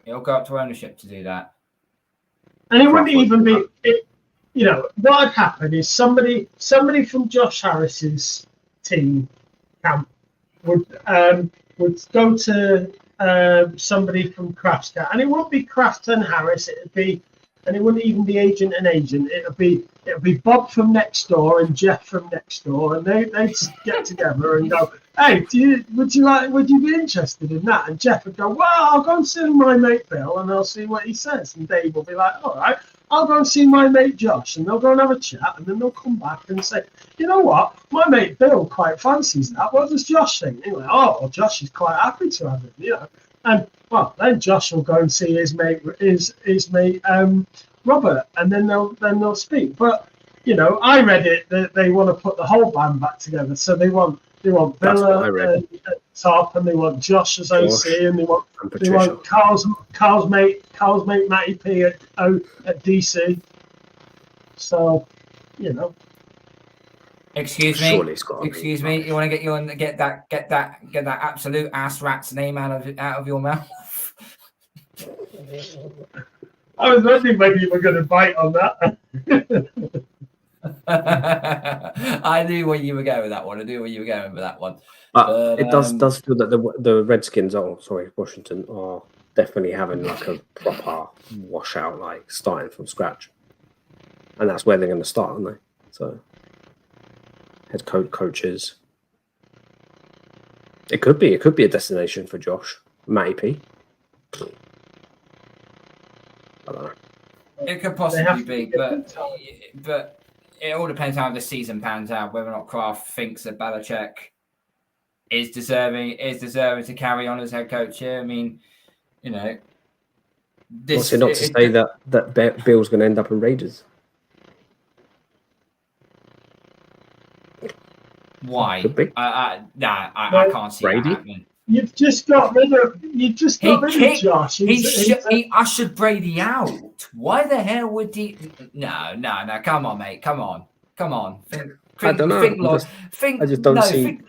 He'll go up to ownership to do that.
And it wouldn't even be. What would happen is somebody from Josh Harris's team camp would go to somebody from Kraft's camp, and it won't be Kraft and Harris. And it wouldn't even be agent and agent. It'll be Bob from next door and Jeff from next door, and they'd get together and go, "Hey, would you be interested in that?" And Jeff would go, "Well, I'll go and see my mate Bill, and I'll see what he says." And Dave will be like, "All right, I'll go and see my mate Josh," and they'll go and have a chat, and then they'll come back and say, "You know what? My mate Bill quite fancies that. What does Josh think?" And like, "Oh, well, Josh is quite happy to have it, And then Josh will go and see his mate Robert, and then they'll speak. But I read it that they want to put the whole band back together. So they want Bill at the top, and they want Josh as OC, and they want Carl's mate Matty P at DC. So
Excuse me. You want to get that absolute ass rat's name out of your mouth?
I was wondering whether you were going to bite on that.
I knew where you were going with that one.
But it does feel that the Redskins, Washington, are definitely having like a proper washout, like starting from scratch. And that's where they're going to start, aren't they? So, head coaches. It could be a destination for Josh, Matty P. I don't know.
It could possibly be, but it all depends how the season pans out. Whether or not Kraft thinks that Belichick is deserving to carry on as head coach here. I mean, you know,
What's it not to say that Bill's going to end up in Raiders?
Why?
Could be.
I can't see
Brady?
that happening.
You've just got rid of Josh.
He ushered Brady out. Why the hell would he? No. Come on, mate. Come on.
I don't know. I just don't see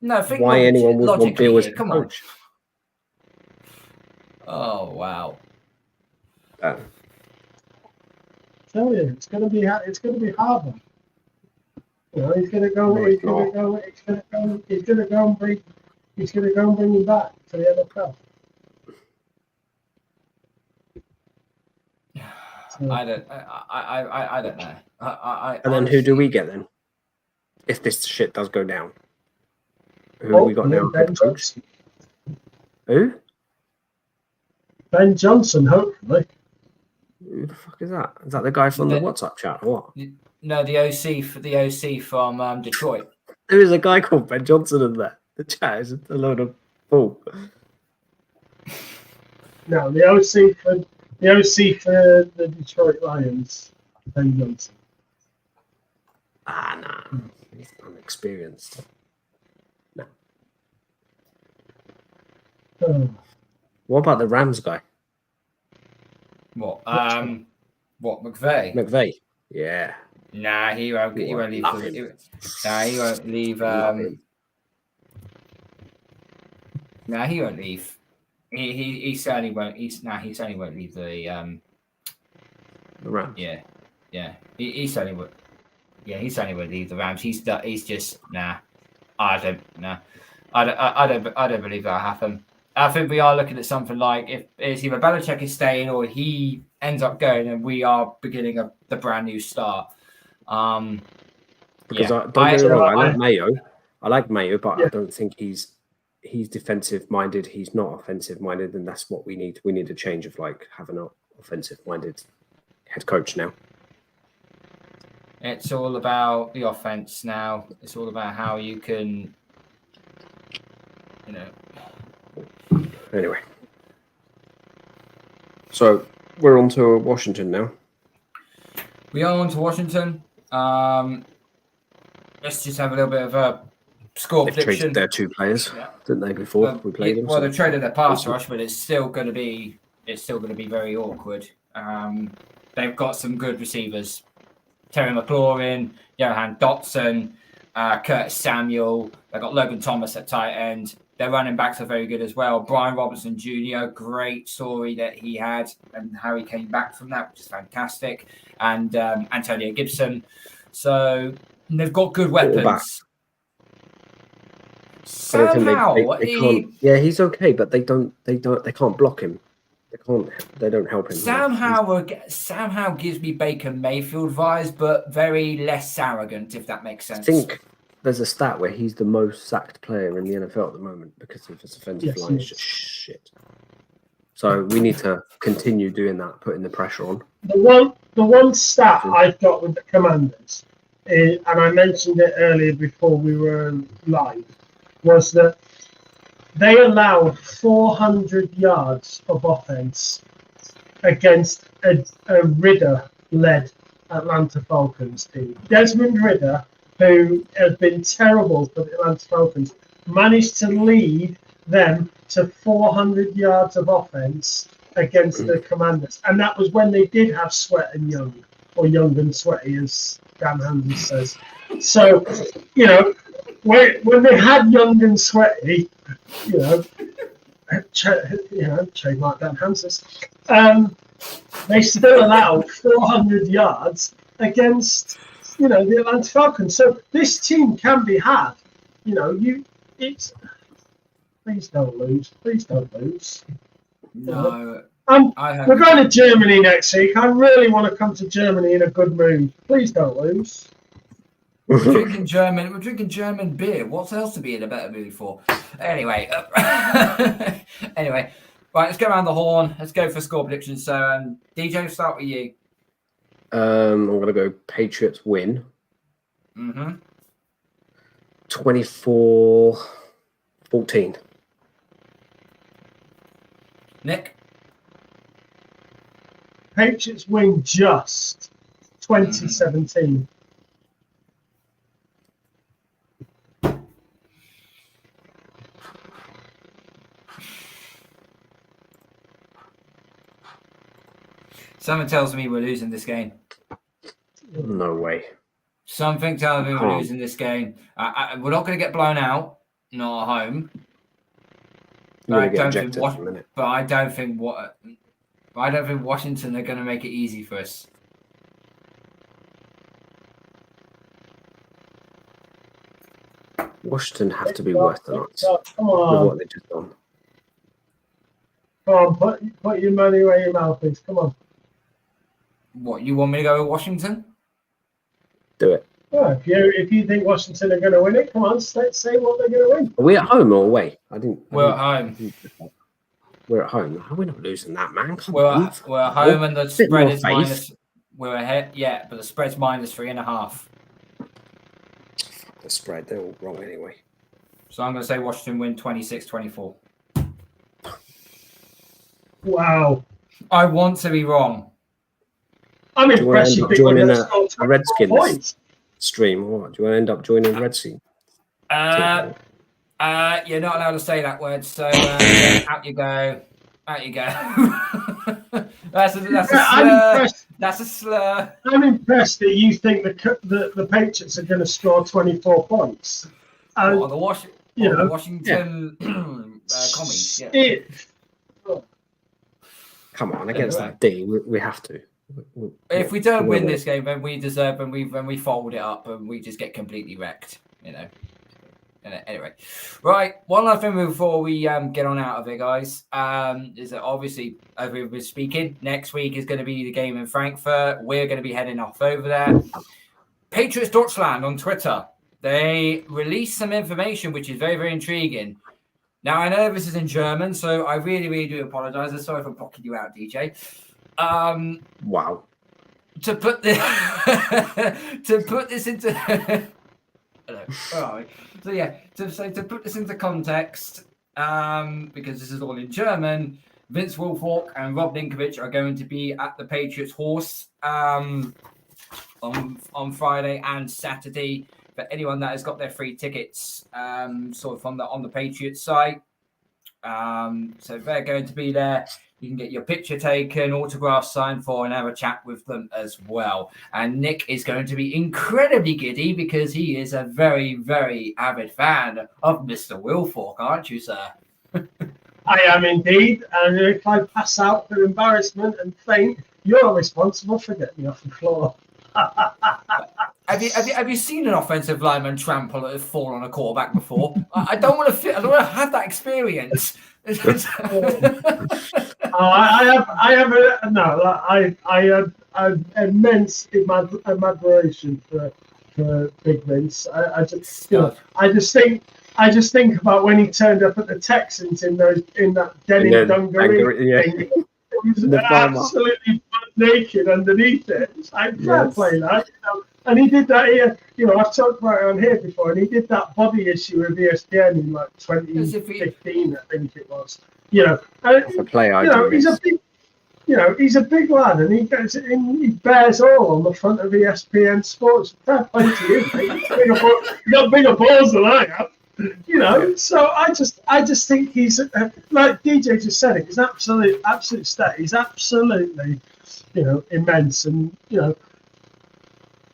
why anyone would want Bill as coach.
Oh wow.
Tell you, it's going to be harder. You know, he's going to go and bring you back to the NFL. So,
I don't know.
And then who do we get then? If this shit does go down, who have we got now?
Ben Johnson.
Who?
Ben Johnson, hopefully.
Who the fuck is that? Is that the guy from the WhatsApp chat or what?
No, the OC from Detroit.
There is a guy called Ben Johnson in there. The chat is a load of bull.
No, the OC for the Detroit Lions, Ben Johnson.
Nah. He's unexperienced. No.
Oh.
What about the Rams guy?
What? What? McVay?
Yeah.
Nah, he won't leave. He won't leave. Nah, he won't leave. He certainly won't. He certainly won't leave the
Rams.
Yeah. He certainly would. Yeah, he certainly won't leave the Rams. He's just nah. I don't believe that'll happen. I think we are looking at something like if it's either Belichick is staying or he ends up going, and we are beginning the brand new start.
Because don't get me wrong, I like Mayo. I like Mayo, but I don't think he's defensive minded. He's not offensive minded, and that's what we need. We need a change of like having an offensive minded head coach now.
It's all about the offense now. It's all about how you can,
Anyway, so we're on to Washington now.
We are on to Washington. Let's just have a little bit of a score prediction.
Traded their two players, didn't they? Before we played them.
Well, they traded their pass rush, but it's still going to be very awkward. They've got some good receivers: Terry McLaurin, Johan Dotson, Curtis Samuel. They've got Logan Thomas at tight end. Their running backs are very good as well. Brian Robinson Jr., great story that he had and how he came back from that, which is fantastic. And Antonio Gibson. So they've got good weapons. Somehow,
he's okay, but they can't block him. They don't help him.
Somehow gives me Baker Mayfield vibes, but very less arrogant, if that makes sense.
I think there's a stat where he's the most sacked player in the NFL at the moment because of his offensive line is just shit. So we need to continue doing that, putting the pressure on.
The one stat I've got with the Commanders, and I mentioned it earlier before we were live, was that they allowed 400 yards of offense against a Ridder-led Atlanta Falcons team. Desmond Ridder, who has been terrible for the Atlanta Falcons, managed to lead them to 400 yards of offense against the Commanders. And that was when they did have Sweat and Young, or Young and Sweaty, as Dan Hansen says. So, when they had Young and Sweaty, trademark Dan Hansen, they still allowed 400 yards against the Atlanta Falcons. So this team can be had. It's please don't lose. Please don't lose.
No.
We're going to Germany next week. I really want to come to Germany in a good mood. Please don't lose.
We're drinking German beer. What else to be in a better mood for? Anyway, right, let's go around the horn. Let's go for score predictions. So, DJ, start with you.
I'm going to go Patriots win. 24-14.
Nick?
Patriots win just 2017.
Something tells me we're losing this game.
No way.
Something tells me we're losing this game. We're not going to get blown out, not at home. But I don't think Washington are going to make it easy for us.
Washington have to be worse than us.
Come on.
With what they just done.
Come on, put your money where your mouth is. Come on.
What, you want me to go with Washington?
Do it.
Yeah, if you think Washington are going to win it, come on, say what they're going to win.
Are we at home or away?
We're at home.
We're at home. We're not losing that, man.
We're at home, and the spread is minus. We're ahead, yeah, but the spread's minus 3.5.
The spread, they're all wrong anyway.
So I'm going to say Washington win 26-24.
Wow.
I want to be wrong.
I'm impressed you
joining a Redskins stream or what? Do you want to end up joining Redskins?
You're not allowed to say that word, so out you go. Out you go. That's a slur. That's a slur.
I'm impressed that you think the Patriots are going to score 24 points.
The Washington commies. Yeah.
Come on, against that D, we have to.
If we don't win this game, then we deserve, and we fold it up, and we just get completely wrecked. Anyway, right. One last thing before we get on out of it, guys, is that obviously, as we were speaking, next week is going to be the game in Frankfurt. We're going to be heading off over there. Patriots Deutschland on Twitter, they released some information which is very, very intriguing. Now, I know this is in German, so I really, really do apologize. I'm sorry for blocking you out, DJ.
Wow.
To put this into hello. Where are we? So yeah, to put this into context, because this is all in German, Vince Wilfork and Rob Ninkovich are going to be at the Patriots horse on Friday and Saturday. For anyone that has got their free tickets, sort of on the Patriots site. So they're going to be there. You can get your picture taken, autographs signed for, and have a chat with them as well. And Nick is going to be incredibly giddy because he is a very, very avid fan of Mr. Wilfork, aren't you, sir?
I am indeed. And if I pass out for embarrassment and faint, you're responsible for getting me off the floor.
Have you seen an offensive lineman trample or fall on a quarterback before? I don't want to have that experience. I have immense admiration for Big Vince. I just think about when he turned up at the Texans in that denim dungaree thing. He was absolutely naked underneath it. I can't play that. And he did that here. I've talked about it on here before. And he did that body issue with ESPN in like 2015, I think it was. He's a big lad, and he bears all on the front of ESPN Sports. Fair play to you, mate. He's got bigger balls than I have. So I just think he's like DJ just said it. He's absolute stat. He's absolutely, immense, and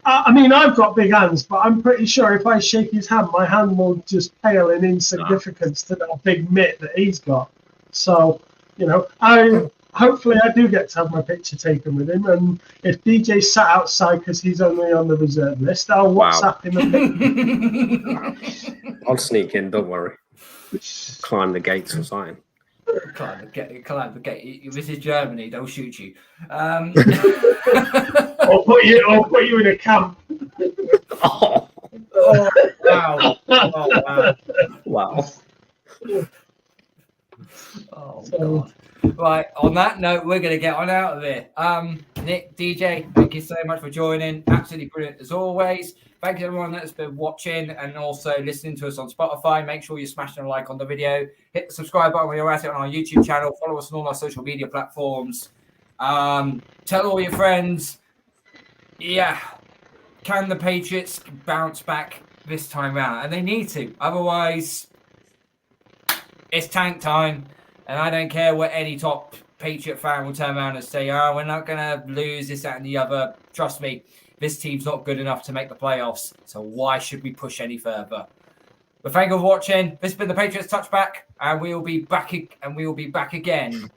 I mean, I've got big hands, but I'm pretty sure if I shake his hand, my hand will just pale in insignificance to that big mitt that he's got. So, I
hopefully I do get to have my picture taken with him. And if DJ sat outside because he's only on the reserve list, I'll WhatsApp him.
I'll sneak in. Don't worry. Climb the gates or something.
Climb the gate. If this is Germany, they'll shoot you.
Or put you in a camp.
Oh,
Wow.
wow.
Oh, God. Right, on that note, we're going to get on out of here. Nick, DJ, thank you so much for joining. Absolutely brilliant as always. Thank you everyone that's been watching and also listening to us on Spotify. Make sure you're smashing a like on the video. Hit the subscribe button when you're at it on our YouTube channel. Follow us on all our social media platforms. Tell all your friends. Yeah. Can the Patriots bounce back this time round? And they need to. Otherwise, it's tank time. And I don't care what any top Patriot fan will turn around and say, oh, we're not going to lose this, that, and the other. Trust me, this team's not good enough to make the playoffs. So why should we push any further? But thank you for watching. This has been the Patriots Touchback. And we will be back again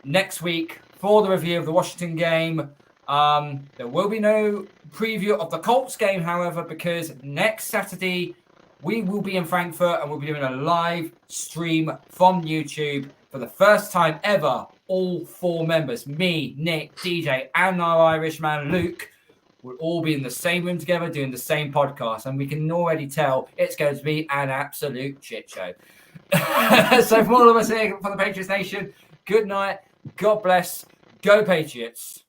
next week for the review of the Washington game. There will be no preview of the Colts game, however, because next Saturday we will be in Frankfurt and we'll be doing a live stream from YouTube for the first time ever. All 4 members, me, Nick, DJ, and our Irishman, Luke, will all be in the same room together doing the same podcast. And we can already tell it's going to be an absolute shit show. So from all of us here from the Patriots Nation, good night, God bless, go Patriots.